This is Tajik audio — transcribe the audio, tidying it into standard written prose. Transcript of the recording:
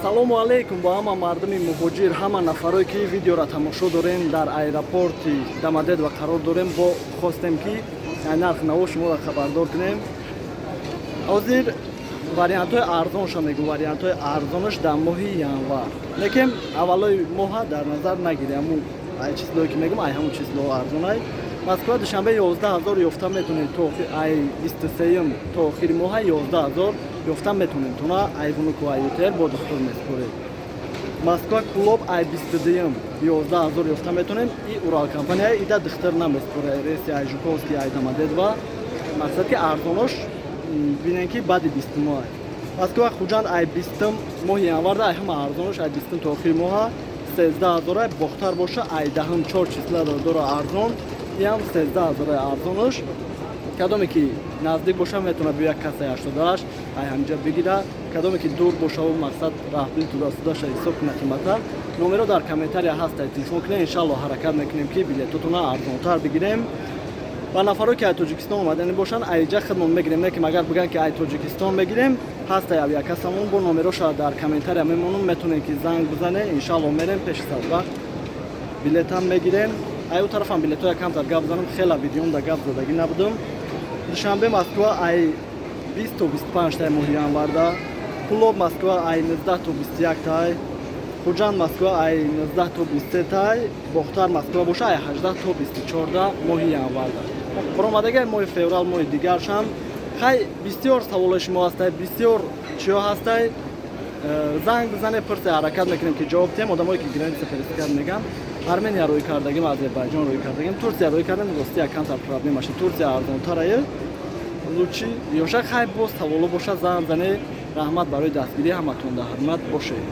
Салому алейкум ба ҳама мардуми муҳоҷир, ҳама нафаре ки видеоро тамошо дорем дар аэропорти Дамадед ва қарор дорем, бо хостем ки нарх наво шуморо хабардор кунем. ҳозир вариантҳои арзонша мегӯ, вариантҳои арзонаш дар моҳи январ. Лекин аввалои моҳа дар назар нагирем, ҳамун ай числое ки мегӯм ай ҳамун число арзонай. Москва душанбе 11000 ёфта метонем, то ай 23 то охири моҳа 11000 ёфта метонем. Тона айвонуку ай отел бо духтур меспоред. Москва клуб ай 22 11000 ёфта метонем. И Урал компания ида духтур намеспоред. Реси ай Жуковский ай Дамадед ва мақсад ки арзонош бинен ки баъди 20 моҳ. Москва хуҷанд ай 20 моҳи январ ай ҳама арзонош ай 20 то охири моҳа 13000 ай бохтар боша ай даҳм 4 числа дора арзон. Ям 13000 арзонош. Кадоме ки наздик боша метавона биёя касаи 88 ай ҳамҷа бигира. Кадоме ки дур боша ва мақсад раҳбари тудасудаша ҳисоб куна қимата. Номеро дар комментария ҳаст, телефон кунем, иншаллоҳ ҳаракат мекунем ки билетотона арзонтар бигирем. Ва нафаро ки ай Тоҷикистон омадани бошанд айҷа хидмат мегирем. Лекин агар бигӯянд ки ай Тоҷикистон мегирем, ҳаст авиакассамон бо номероша дар комментария мемонам, метавонем ки занг бизанем, иншаллоҳ мерем пеши садвақт билетам мегирем. ай у тарафам билетҳои камтар гап занам, хела видеомда гап задагӣ набудам. душанбе Москва ай 20 то 25 тай моҳи январ да, клуб Москва ай 19 то 21 тай, хуҷанд Москва ай 19 то 23 тай, бохтар Москва боша ай 18 то 24 моҳи январ да. Баромадаги моҳи феврал моҳи дигаршам хай бисёр саволои шумо ҳастай, бисёр чиё ҳастай. Занг бизане, пурсе, ҳаракат мекунем ки ҷавоб диҳем. Одамое ки граница пересекад мегам, Армения рӯй кардагим, Озербайҷон рӯй кардагим, Турсия рӯй кардем, рости якамтар проблемаша. Турсия арзонтарае. Лучи ёша хай боз саволо боша занг зане. Раҳмат барои дастгирии ҳаматон, дар хидмат бошед.